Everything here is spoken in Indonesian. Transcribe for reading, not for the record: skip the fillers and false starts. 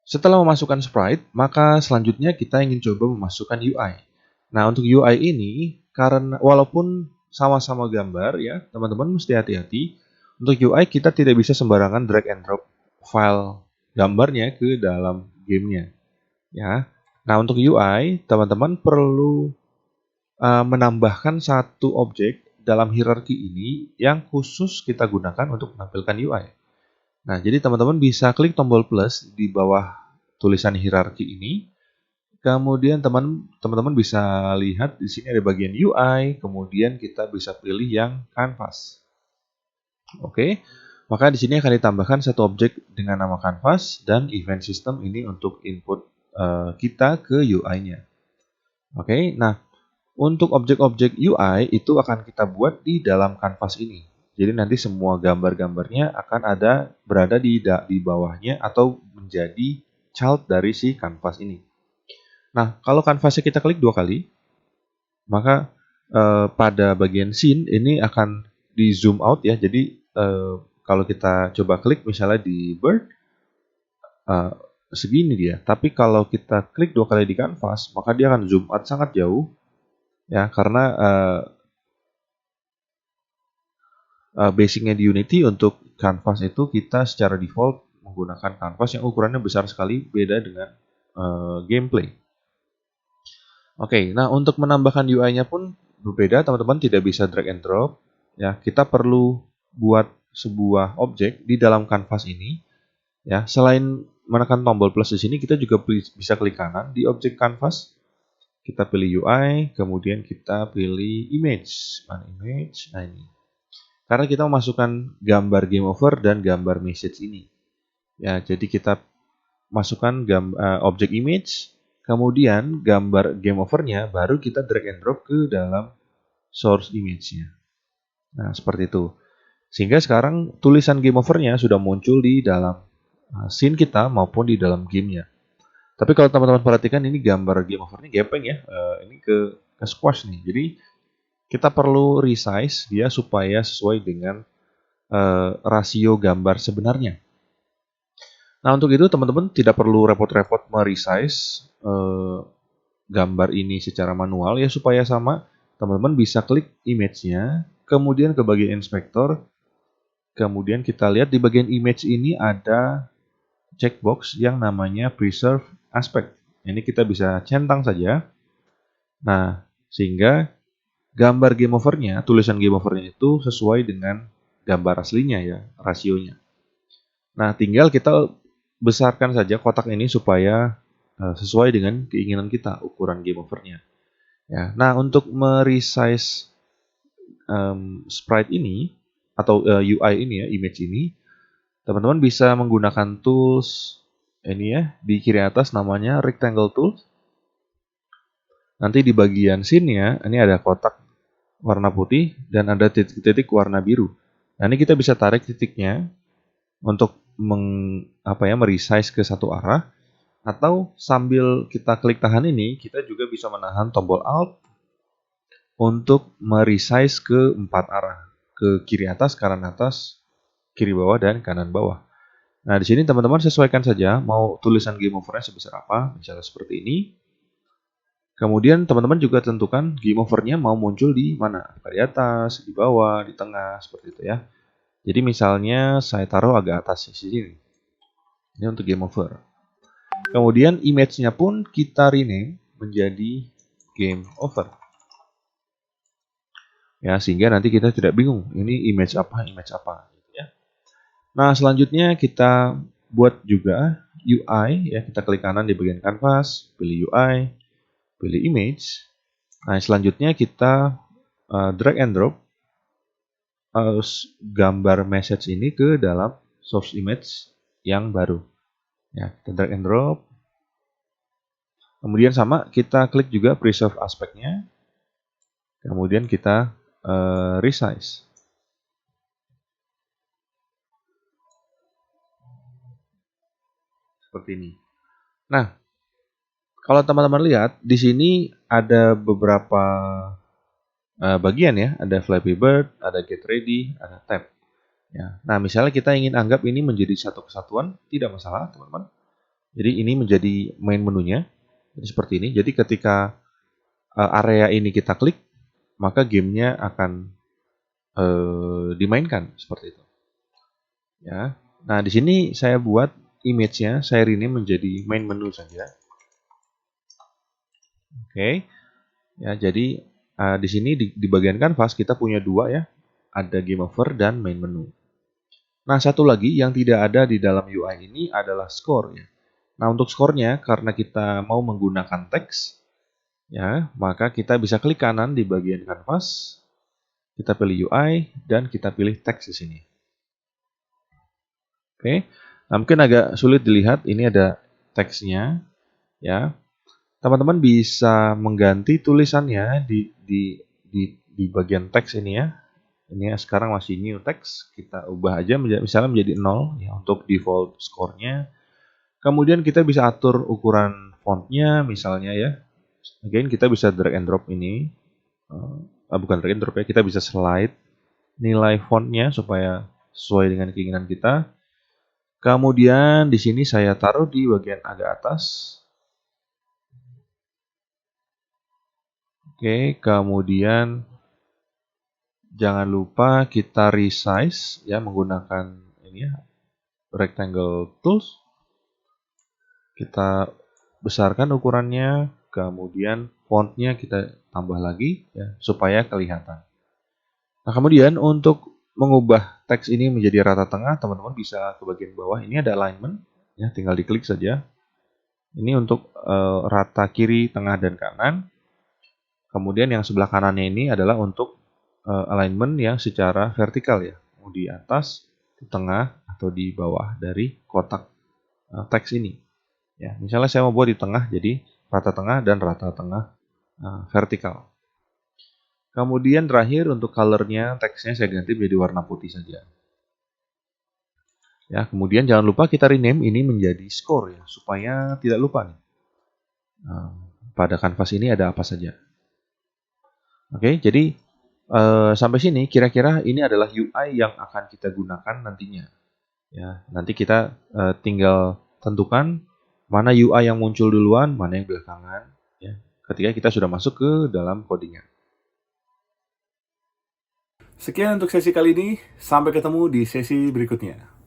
Setelah memasukkan sprite, maka selanjutnya kita ingin coba memasukkan UI. Nah, untuk UI ini, karena walaupun sama-sama gambar ya, teman-teman mesti hati-hati. Untuk UI kita tidak bisa sembarangan drag and drop file gambarnya ke dalam gamenya. Ya. Nah, untuk UI, teman-teman perlu menambahkan satu objek dalam hierarki ini yang khusus kita gunakan untuk menampilkan UI. Nah, jadi teman-teman bisa klik tombol plus di bawah tulisan hierarki ini. Kemudian teman-teman bisa lihat di sini ada bagian UI, kemudian kita bisa pilih yang canvas. Oke. Maka di sini akan ditambahkan satu objek dengan nama canvas dan event system ini untuk input kita ke UI-nya. Oke. Nah, untuk objek-objek UI itu akan kita buat di dalam canvas ini. Jadi nanti semua gambar-gambarnya akan berada di bawahnya atau menjadi child dari si canvas ini. Nah, kalau canvasnya kita klik 2 kali, maka pada bagian scene ini akan di zoom out ya. Jadi kalau kita coba klik misalnya di bird, segini dia. Tapi kalau kita klik 2 kali di canvas, maka dia akan zoom out sangat jauh ya, karena basicnya di Unity untuk canvas itu kita secara default menggunakan canvas yang ukurannya besar sekali, beda dengan gameplay. Oke, nah untuk menambahkan UI-nya pun berbeda, teman-teman tidak bisa drag and drop. Ya, kita perlu buat sebuah objek di dalam canvas ini. Ya, selain menekan tombol plus di sini, kita juga bisa klik kanan di objek canvas. Kita pilih UI, kemudian kita pilih image. Mana image? Nah ini. Karena kita memasukkan gambar game over dan gambar message ini. Ya, jadi kita masukkan objek image, kemudian gambar game over-nya baru kita drag and drop ke dalam source image-nya. Nah, seperti itu. Sehingga sekarang tulisan game over-nya sudah muncul di dalam scene kita maupun di dalam gamenya. Tapi kalau teman-teman perhatikan ini gambar game over-nya gepeng ya. Ini ke squash nih. Jadi kita perlu resize dia supaya sesuai dengan rasio gambar sebenarnya. Nah, untuk itu teman-teman tidak perlu repot-repot meresize gambar ini secara manual ya, supaya sama. Teman-teman bisa klik image-nya, kemudian ke bagian inspektor, kemudian kita lihat di bagian image ini ada checkbox yang namanya preserve aspect. Ini kita bisa centang saja. Nah, sehingga gambar game over-nya, tulisan game over-nya itu sesuai dengan gambar aslinya ya, rasionya. Nah, tinggal kita besarkan saja kotak ini supaya sesuai dengan keinginan kita, ukuran game over-nya. Ya, nah, untuk meresize sprite ini atau UI ini ya, image ini, teman-teman bisa menggunakan tools ini ya, di kiri atas namanya rectangle tool. Nanti di bagian sini ya, ini ada kotak warna putih dan ada titik-titik warna biru. Nah, ini kita bisa tarik titiknya untuk meresize ke satu arah, atau sambil kita klik tahan ini, kita juga bisa menahan tombol Alt untuk meresize ke 4 arah, ke kiri atas, kanan atas, kiri bawah, dan kanan bawah. Nah, di sini teman-teman sesuaikan saja mau tulisan game over-nya sebesar apa, misalnya seperti ini. Kemudian teman-teman juga tentukan game over-nya mau muncul di mana, apakah di atas, di bawah, di tengah, seperti itu ya. Jadi misalnya saya taruh agak atas di sini. Ini untuk game over. Kemudian image-nya pun kita rename menjadi game over. Ya, sehingga nanti kita tidak bingung ini image apa gitu ya. Nah, selanjutnya kita buat juga UI ya, kita klik kanan di bagian canvas, pilih UI, pilih image. Nah, selanjutnya kita drag and drop gambar message ini ke dalam source image yang baru. Ya, kita drag and drop. Kemudian sama, kita klik juga preserve aspeknya. Kemudian kita resize. Seperti ini. Nah, kalau teman-teman lihat, di sini ada beberapa bagian ya. Ada Flappy Bird, ada Get Ready, ada Tab. Ya. Nah, misalnya kita ingin anggap ini menjadi satu kesatuan, tidak masalah teman-teman. Jadi ini menjadi main menunya. Jadi seperti ini. Jadi ketika area ini kita klik, maka gamenya akan dimainkan seperti itu. Ya. Nah, di sini saya buat image-nya, saya rename menjadi main menu saja. Oke. Ya, jadi di sini di bagian kanvas kita punya dua ya. Ada game over dan main menu. Nah, satu lagi yang tidak ada di dalam UI ini adalah score ya. Nah, untuk skornya karena kita mau menggunakan teks ya, maka kita bisa klik kanan di bagian kanvas, kita pilih UI dan kita pilih teks di sini. Oke. Nah, mungkin agak sulit dilihat, ini ada teksnya ya. Teman-teman bisa mengganti tulisannya di bagian teks ini ya. Ini ya, sekarang masih new text, kita ubah aja misalnya menjadi 0 ya untuk default score-nya. Kemudian kita bisa atur ukuran fontnya misalnya ya. Again kita bisa drag and drop ini. Bukan drag and drop ya, kita bisa slide nilai fontnya supaya sesuai dengan keinginan kita. Kemudian di sini saya taruh di bagian agak atas. Oke, kemudian jangan lupa kita resize ya menggunakan ini ya, rectangle tools. Kita besarkan ukurannya, kemudian fontnya kita tambah lagi ya supaya kelihatan. Nah, kemudian untuk mengubah teks ini menjadi rata tengah, teman-teman bisa ke bagian bawah. Ini ada alignment ya, tinggal diklik saja. Ini untuk rata kiri, tengah dan kanan. Kemudian yang sebelah kanannya ini adalah untuk alignment yang secara vertikal ya, mau di atas, di tengah atau di bawah dari kotak teks ini. Ya, misalnya saya mau buat di tengah, jadi rata tengah dan rata tengah vertikal. Kemudian terakhir untuk colornya, teksnya saya ganti menjadi warna putih saja. Ya, kemudian jangan lupa kita rename ini menjadi score ya, supaya tidak lupa nih. Pada kanvas ini ada apa saja. Oke, jadi sampai sini kira-kira ini adalah UI yang akan kita gunakan nantinya. Ya, nanti kita tinggal tentukan mana UI yang muncul duluan, mana yang belakangan. Ya, ketika kita sudah masuk ke dalam codingnya. Sekian untuk sesi kali ini, sampai ketemu di sesi berikutnya.